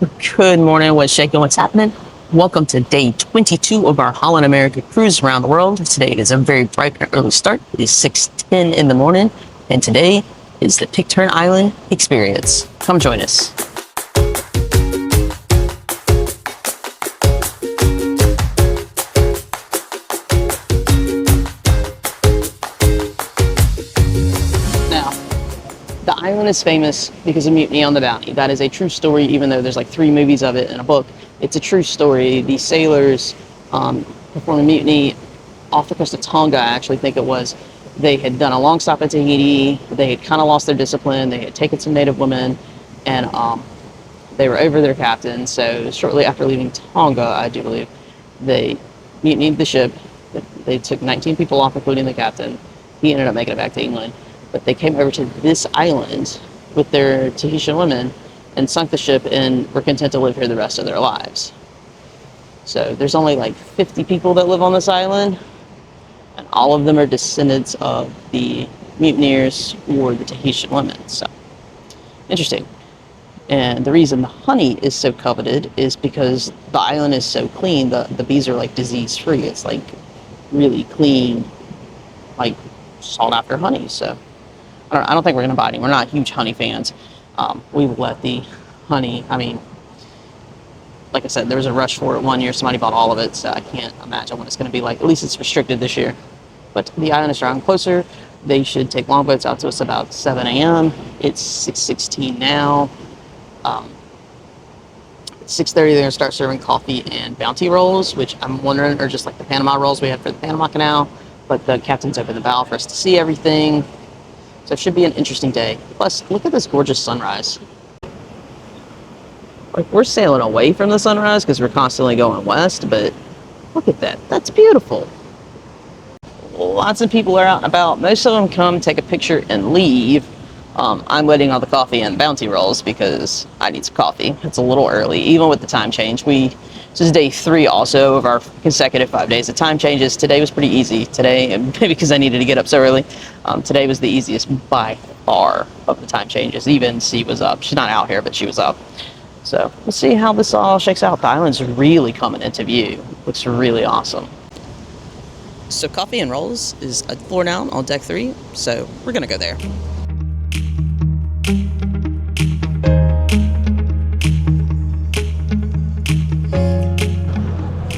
Good morning, what's shaking, what's happening? Welcome to day 22 of our Holland America cruise around the world. Today it is a very bright and early start. It is 6:10 in the morning, and today is the Pitcairn Island Experience. Come join us. Now, the island is famous because of mutiny on the Bounty. That is a true story, even though there's like 3 movies of it in a book. It's a true story. The sailors performed a mutiny off the coast of Tonga, I actually think it was. They had done a long stop at Tahiti. They had kind of lost their discipline. They had taken some native women, and they were over their captain. So shortly after leaving Tonga, I do believe, they mutinied the ship. They took 19 people off, including the captain. He ended up making it back to England. But they came over to this island with their Tahitian women and sunk the ship and were content to live here the rest of their lives. So there's only like 50 people that live on this island, and all of them are descendants of the mutineers or the Tahitian women. So interesting. And the reason the honey is so coveted is because the island is so clean. The bees are like disease free. It's like really clean, like sought after honey. So I don't think we're going to buy any. We're not huge honey fans. We let the honey, like I said, there was a rush for it one year. Somebody bought all of it, so I can't imagine what it's going to be like. At least it's restricted this year. But the island is drawing closer. They should take longboats out to us about 7 a.m. It's 6:16 now. At 6:30, they're going to start serving coffee and bounty rolls, which I'm wondering are just like the Panama rolls we had for the Panama Canal. But the captain's opened the bow for us to see everything. So it should be an interesting day. Plus, look at this gorgeous sunrise. Like, we're sailing away from the sunrise because we're constantly going west, but look at that. That's beautiful. Lots of people are out and about. Most of them come, take a picture, and leave. I'm waiting on the coffee and bounty rolls because I need some coffee. It's a little early, even with the time change. This is day 3 also of our consecutive 5 days of time changes. Today was pretty easy. Today, maybe because I needed to get up so early, today was the easiest by far of the time changes. Even C was up. She's not out here, but she was up. So we'll see how this all shakes out. The island's really coming into view. Looks really awesome. So coffee and rolls is a floor down on deck 3, so we're gonna go there.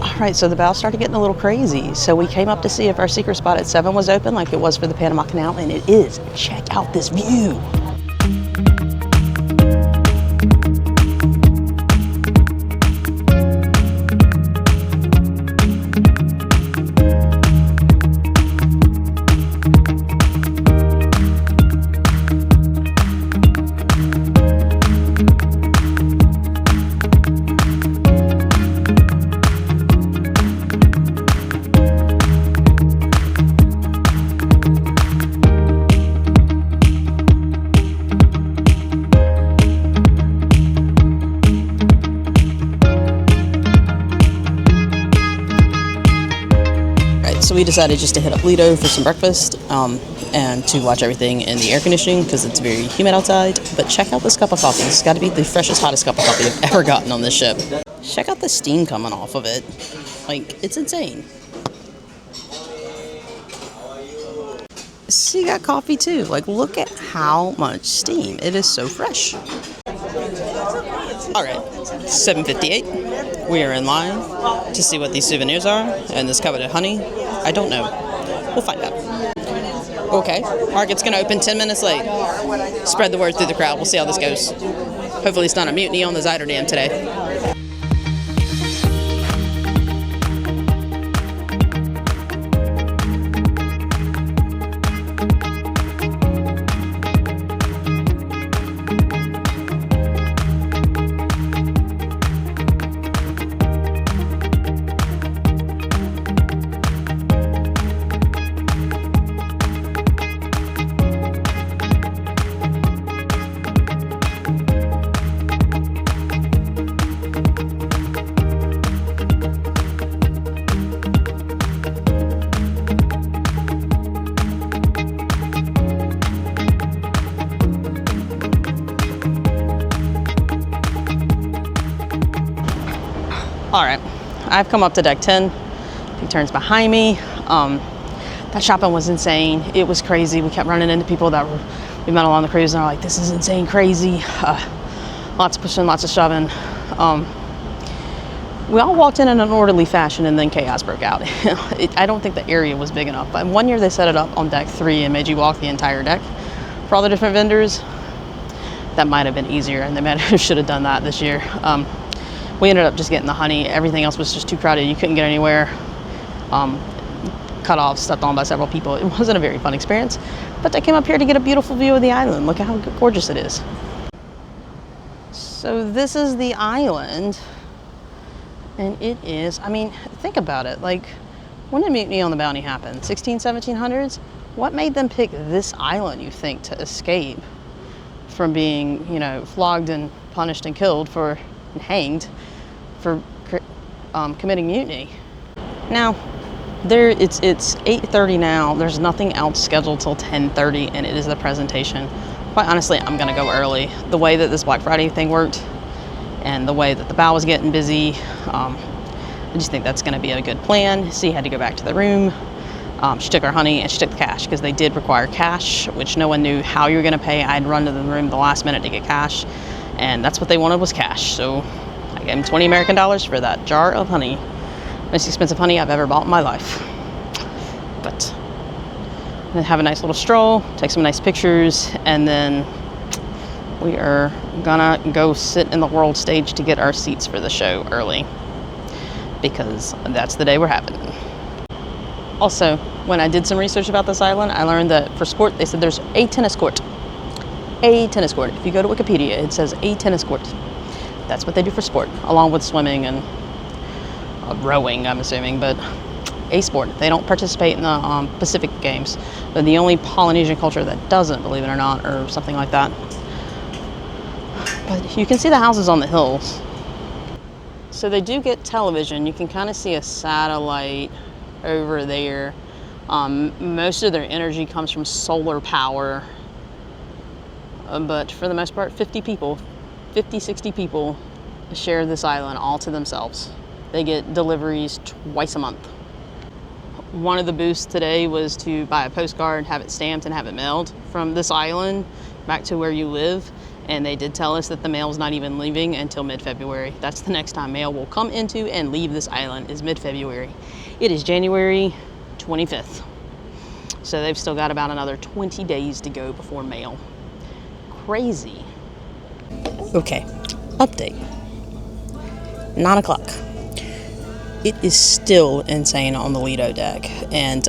All right, so the bow started getting a little crazy. So we came up to see if our secret spot at 7 was open like it was for the Panama Canal, and it is. Check out this view. So we decided just to hit up Lido for some breakfast and to watch everything in the air conditioning because it's very humid outside. But check out this cup of coffee. It's got to be the freshest, hottest cup of coffee I've ever gotten on this ship. Check out the steam coming off of it. Like, it's insane. So you got coffee too. Like, look at how much steam. It is so fresh. All right, 7:58. We are in line to see what these souvenirs are, and this coveted honey, I don't know. We'll find out. Okay, market's gonna open 10 minutes late. Spread the word through the crowd. We'll see how this goes. Hopefully it's not a mutiny on the Zuiderdam today. All right, I've come up to deck 10. He turns behind me. That shopping was insane. It was crazy. We kept running into people that we met along the cruise, and they're like, "This is insane, crazy." Lots of pushing, lots of shoving. We all walked in an orderly fashion, and then chaos broke out. I don't think the area was big enough. But one year they set it up on deck 3 and made you walk the entire deck for all the different vendors. That might have been easier, and they might have should have done that this year. We ended up just getting the honey. Everything else was just too crowded. You couldn't get anywhere. Cut off, stepped on by several people. It wasn't a very fun experience, but I came up here to get a beautiful view of the island. Look at how gorgeous it is. So this is the island, and it is, I mean, think about it. Like, when did Mutiny on the Bounty happen? 1700s? What made them pick this island, you think, to escape from being, you know, flogged and punished and killed for, and hanged for committing mutiny? Now, it's 8:30 now. There's nothing else scheduled till 10:30, and it is the presentation. Quite honestly, I'm gonna go early. The way that this Black Friday thing worked, and the way that the bow was getting busy, I just think that's gonna be a good plan. C had to go back to the room. She took her honey and she took the cash, because they did require cash, which no one knew how you were gonna pay. I'd run to the room the last minute to get cash, and that's what they wanted, was cash. So I gave them 20 American dollars for that jar of honey. Most expensive honey I've ever bought in my life. But then have a nice little stroll, take some nice pictures, and then we are gonna go sit in the world stage to get our seats for the show early, because that's the day we're having it. Also, when I did some research about this island, I learned that for sport, they said there's a tennis court. A tennis court. If you go to Wikipedia, it says a tennis court. That's what they do for sport, along with swimming and rowing, I'm assuming, but a sport. They don't participate in the Pacific Games. They're the only Polynesian culture that doesn't, believe it or not, or something like that. But you can see the houses on the hills. So they do get television. You can kind of see a satellite over there. Most of their energy comes from solar power. But for the most part, 50, 60 people share this island all to themselves. They get deliveries twice a month. One of the booths today was to buy a postcard, have it stamped, and have it mailed from this island back to where you live. And they did tell us that the mail's not even leaving until mid-February. That's the next time mail will come into and leave this island, is mid-February. It is January 25th. So they've still got about another 20 days to go before mail. Crazy. Okay, update. 9 o'clock. It is still insane on the Lido deck, and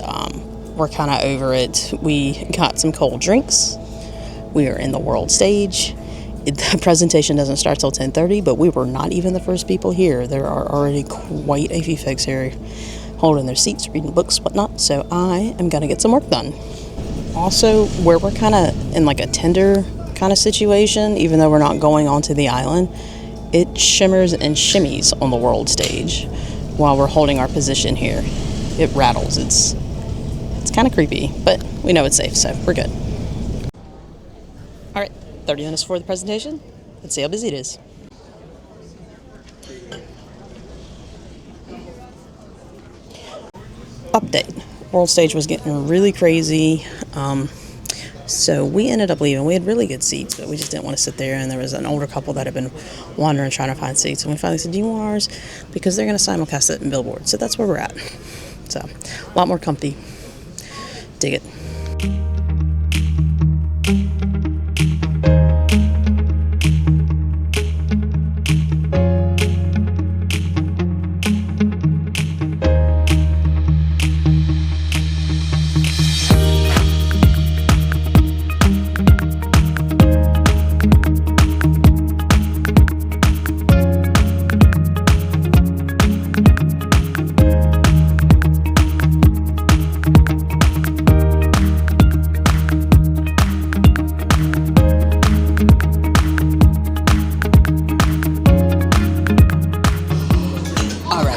we're kind of over it. We got some cold drinks. We are in the world stage. The presentation doesn't start till 10:30, but we were not even the first people here. There are already quite a few folks here holding their seats, reading books, whatnot, so I am going to get some work done. Also, where we're kind of in like a tender kind of situation, even though we're not going onto the island, it shimmers and shimmies on the world stage while we're holding our position here. It rattles. It's kind of creepy, but we know it's safe, so we're good. All right, 30 minutes before the presentation. Let's see how busy it is. Update. World stage was getting really crazy. So we ended up leaving. We had really good seats, but we just didn't want to sit there. And there was an older couple that had been wandering trying to find seats. And we finally said, "Do you want ours?" Because they're going to simulcast it in Billboard. So that's where we're at. So a lot more comfy. Dig it.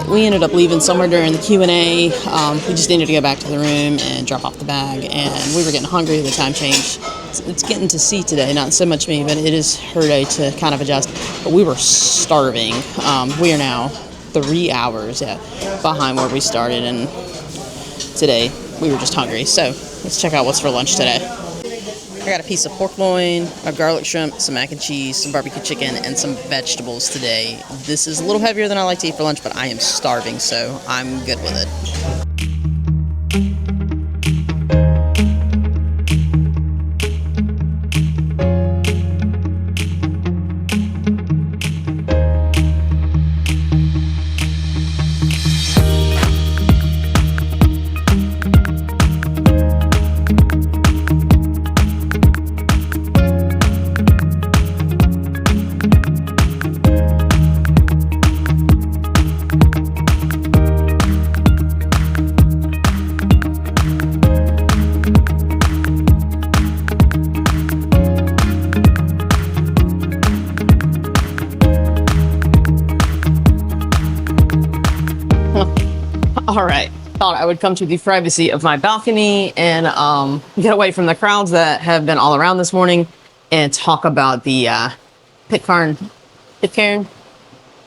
We ended up leaving somewhere during the Q&A. We just needed to go back to the room and drop off the bag, and we were getting hungry. The time changed. It's getting to C today, not so much me, but it is her day to kind of adjust. But we were starving. We are now 3 hours, behind where we started, and today we were just hungry. So let's check out what's for lunch today. I got a piece of pork loin, a garlic shrimp, some mac and cheese, some barbecue chicken, and some vegetables today. This is a little heavier than I like to eat for lunch, but I am starving, so I'm good with it. All right, thought I would come to the privacy of my balcony and get away from the crowds that have been all around this morning and talk about the Pitcairn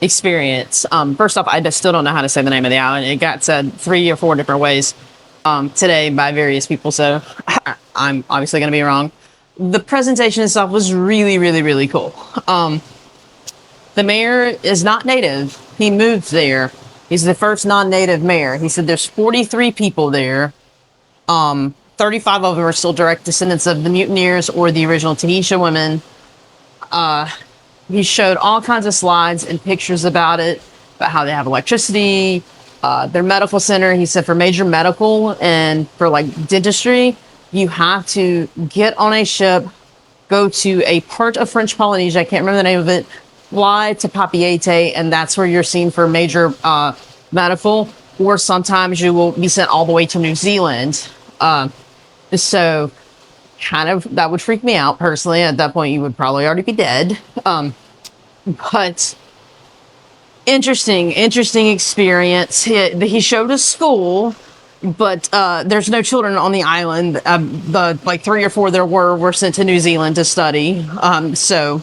Experience. First off, I just still don't know how to say the name of the island. It got said 3 or 4 different ways today by various people, so I'm obviously going to be wrong. The presentation itself was really, really, really cool. The mayor is not native. He moved there. He's the first non-native mayor. He said there's 43 people there. 35 of them are still direct descendants of the mutineers or the original Tahitian women. He showed all kinds of slides and pictures about it, about how they have electricity, their medical center. He said for major medical and for like dentistry, you have to get on a ship, go to a part of French Polynesia, I can't remember the name of it, fly to Papeete, and that's where you're seen for major medical, or sometimes you will be sent all the way to New Zealand. So kind of, that would freak me out personally. At that point, you would probably already be dead. But interesting experience. He showed a school, but there's no children on the island. The like 3 or 4 there were sent to New Zealand to study. So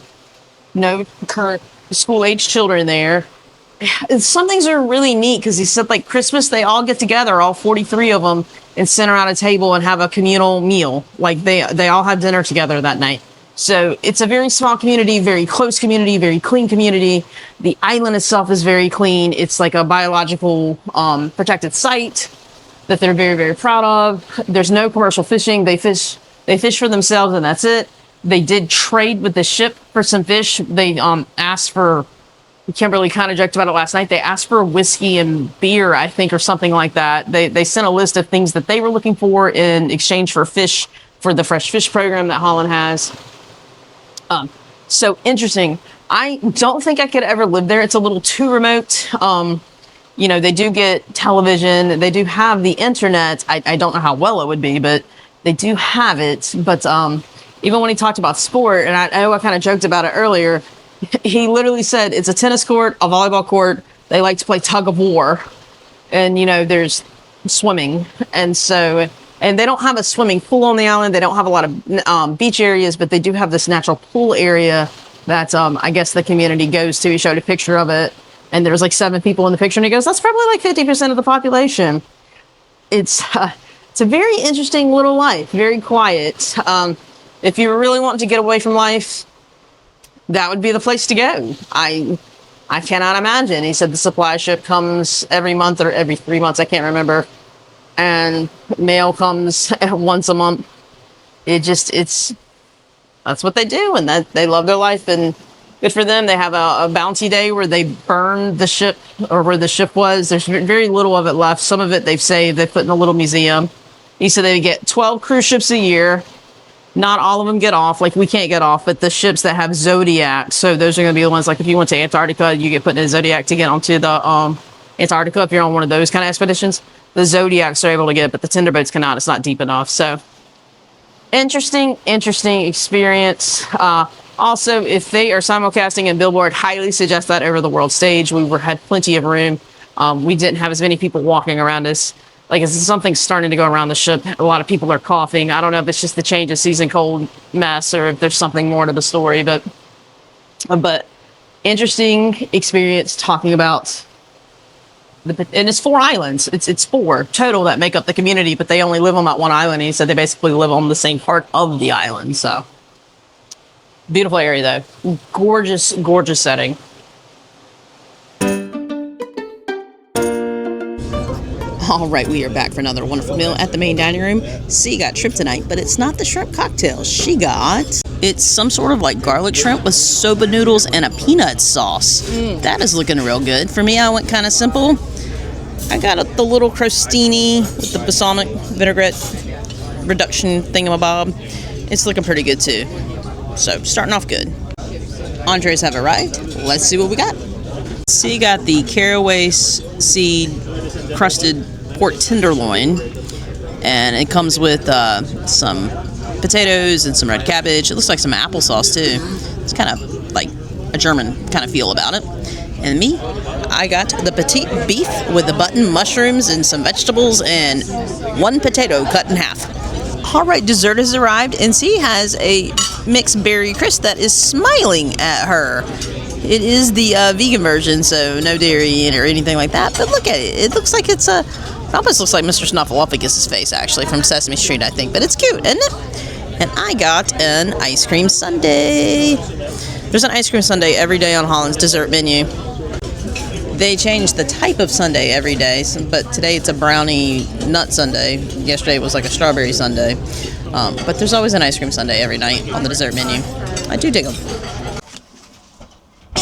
no current school-age children there. Some things are really neat because he said like Christmas, they all get together, all 43 of them, and sit around a table and have a communal meal. Like they all have dinner together that night. So it's a very small community, very close community, very clean community. The island itself is very clean. It's like a biological protected site that they're very, very proud of. There's no commercial fishing. They fish for themselves and that's it. They did trade with the ship for some fish. They asked for, Kimberly kind of joked about it last night, they asked for whiskey and beer, I think, or something like that. They sent a list of things that they were looking for in exchange for fish for the fresh fish program that Holland has. So interesting. I don't think I could ever live there. It's a little too remote. You know, they do get television. They do have the internet. I don't know how well it would be, but they do have it. But even when he talked about sport, and I know I kind of joked about it earlier, he literally said it's a tennis court, a volleyball court. They like to play tug of war. And, you know, there's swimming. And so, and they don't have a swimming pool on the island. They don't have a lot of beach areas, but they do have this natural pool area that I guess the community goes to. He showed a picture of it. And there's like 7 people in the picture. And he goes, that's probably like 50% of the population. It's a very interesting little life, very quiet. If you really want to get away from life, that would be the place to go. I cannot imagine. He said the supply ship comes every month or every 3 months. I can't remember. And mail comes once a month. That's what they do. And that they love their life, and good for them. They have a bounty day where they burn the ship, or where the ship was. There's very little of it left. Some of it they've saved. They put in a little museum. He said they get 12 cruise ships a year. Not all of them get off, like we can't get off, but the ships that have Zodiac, so those are going to be the ones, like if you went to Antarctica, you get put in a Zodiac to get onto the Antarctica if you're on one of those kind of expeditions. The Zodiacs are able to get it, but the tender boats cannot. It's not deep enough. So interesting experience. Also, if they are simulcasting in Billboard, highly suggest that over the world stage. We had plenty of room. We didn't have as many people walking around us. Like, something's starting to go around the ship. A lot of people are coughing. I don't know if it's just the change of season cold mess or if there's something more to the story, but interesting experience talking about And it's 4 islands. It's 4 total that make up the community, but they only live on that one island. And he said they basically live on the same part of the island. So beautiful area though. Gorgeous, gorgeous setting. All right, we are back for another wonderful meal at the main dining room. C got shrimp tonight, but it's not the shrimp cocktail. She got... It's some sort of like garlic shrimp with soba noodles and a peanut sauce. That is looking real good. For me, I went kind of simple. I got the little crostini with the balsamic vinaigrette reduction thingamabob. It's looking pretty good too. So, starting off good. Entrees have arrived. Let's see what we got. C got the caraway seed crusted pork tenderloin, and it comes with some potatoes and some red cabbage. It looks like some applesauce too. It's kind of like a German kind of feel about it. And me, I got the petite beef with the button, mushrooms, and some vegetables, and 1 potato cut in half. All right, dessert has arrived, and C has a mixed berry crisp that is smiling at her. It is the vegan version, so no dairy in it or anything like that. But look at it. It looks like it's it almost looks like Mr. Snuffleupagus' face, actually, from Sesame Street, I think. But it's cute, isn't it? And I got an ice cream sundae. There's an ice cream sundae every day on Holland's dessert menu. They change the type of sundae every day, but today it's a brownie nut sundae. Yesterday it was like a strawberry sundae. But there's always an ice cream sundae every night on the dessert menu. I do dig them.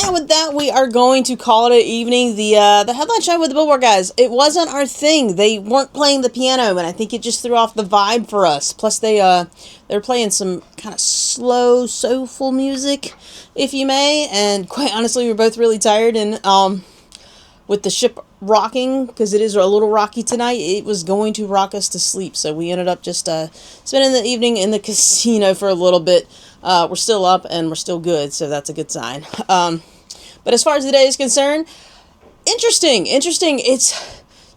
And with that, we are going to call it an evening. The headline show with the Billboard guys, it wasn't our thing. They weren't playing the piano, and I think it just threw off the vibe for us. Plus, they were playing some kind of slow, soulful music, if you may. And quite honestly, we were both really tired. And with the ship rocking, because it is a little rocky tonight, it was going to rock us to sleep. So we ended up just spending the evening in the casino for a little bit. We're still up and we're still good, so that's a good sign. But as far as the day is concerned, interesting. It's,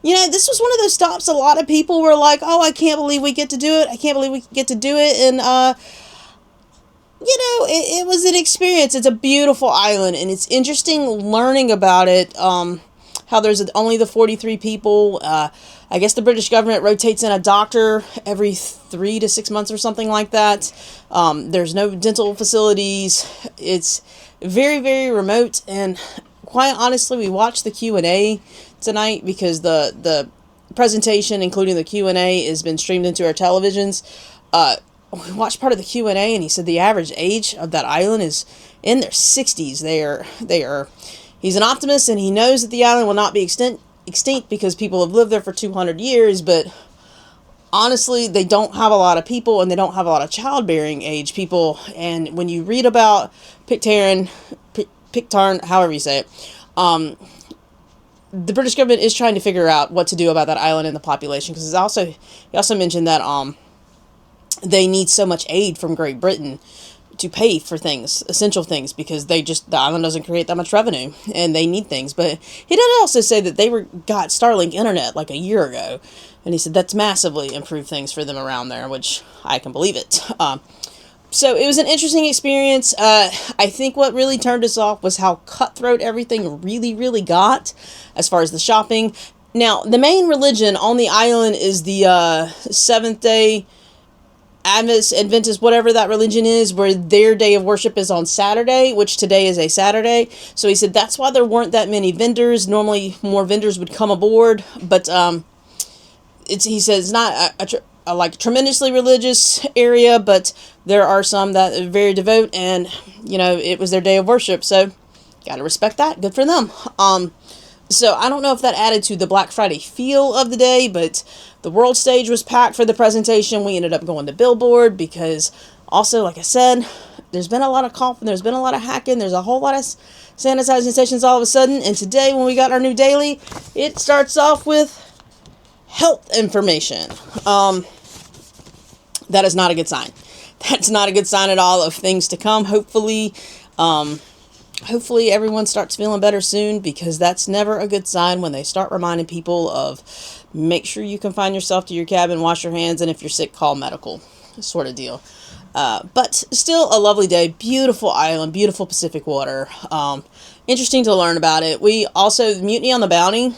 this was one of those stops a lot of people were like, oh, I can't believe we get to do it. I can't believe we get to do it. And, it was an experience. It's a beautiful island, and it's interesting learning about it, how there's only the 43 people. I guess the British government rotates in a doctor every 3 to 6 months or something like that. There's no dental facilities. It's very, very remote. And quite honestly, we watched the Q&A tonight because the presentation, including the Q&A, has been streamed into our televisions. We watched part of the Q&A, and he said the average age of that island is in their 60s. He's an optimist, and he knows that the island will not be extinct because people have lived there for 200 years, but honestly, they don't have a lot of people, and they don't have a lot of childbearing age people. And when you read about Pitcairn, however you say it, the British government is trying to figure out what to do about that island and the population, because he also mentioned that they need so much aid from Great Britain to pay for things, essential things, because the island doesn't create that much revenue, and they need things. But he did also say that they got Starlink internet like a year ago, and he said that's massively improved things for them around there, which I can believe it. So it was an interesting experience. I think what really turned us off was how cutthroat everything really, really got as far as the shopping. Now, the main religion on the island is the Seventh-day Adventist, whatever that religion is, where their day of worship is on Saturday, which today is a Saturday. So he said that's why there weren't that many vendors. Normally more vendors would come aboard, but he says it's not a tremendously religious area, but there are some that are very devout, and it was their day of worship, so gotta respect that. Good for them. So I don't know if that added to the Black Friday feel of the day, but the world stage was packed for the presentation. We ended up going to Billboard because also, like I said, there's been a lot of coughing, there's been a lot of hacking, there's a whole lot of sanitizing stations all of a sudden. And today when we got our new daily, it starts off with health information. That is not a good sign. That's not a good sign at all of things to come. Hopefully everyone starts feeling better soon, because that's never a good sign when they start reminding people of make sure you confine yourself to your cabin, wash your hands, and if you're sick, call medical, sort of deal. But still a lovely day. Beautiful island, beautiful Pacific water. Interesting to learn about it. We also, Mutiny on the Bounty,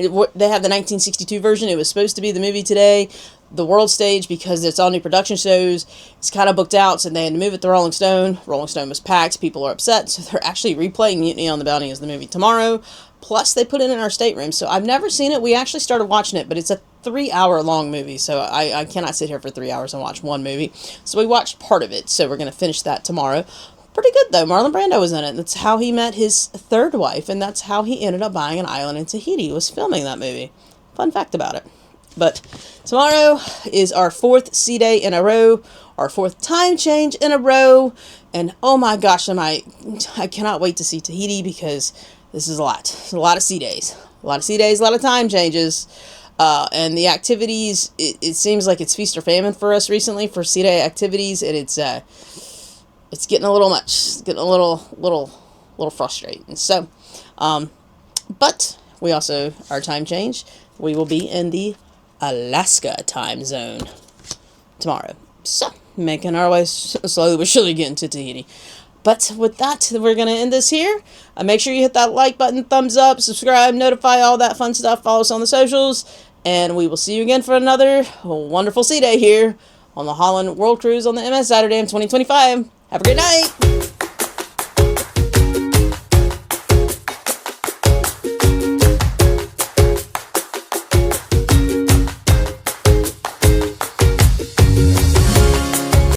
They have the 1962 version. It was supposed to be the movie today. The world stage, because it's all new production shows, it's kind of booked out, so they had to move it to Rolling Stone. Rolling Stone was packed. People are upset, so they're actually replaying Mutiny on the Bounty as the movie tomorrow. Plus, they put it in our stateroom, so I've never seen it. We actually started watching it, but it's a 3-hour long movie, so I cannot sit here for 3 hours and watch one movie. So we watched part of it, so we're going to finish that tomorrow. Pretty good, though. Marlon Brando was in it. That's how he met his third wife, and that's how he ended up buying an island in Tahiti, was filming that movie. Fun fact about it. But tomorrow is our 4th sea day in a row, our 4th time change in a row, and oh my gosh, I cannot wait to see Tahiti, because this is a lot. It's a lot of sea days. A lot of sea days, a lot of time changes. And the activities, it seems like it's feast or famine for us recently for sea day activities, and it's getting a little much. It's getting a little frustrating. So, but we also, our time change, we will be in the Alaska time zone tomorrow. So, making our way slowly but surely getting to Tahiti. But with that, we're going to end this here. Make sure you hit that like button, thumbs up, subscribe, notify, all that fun stuff. Follow us on the socials. And we will see you again for another wonderful sea day here on the Holland World Cruise on the MS Saturday in 2025. Have a great night.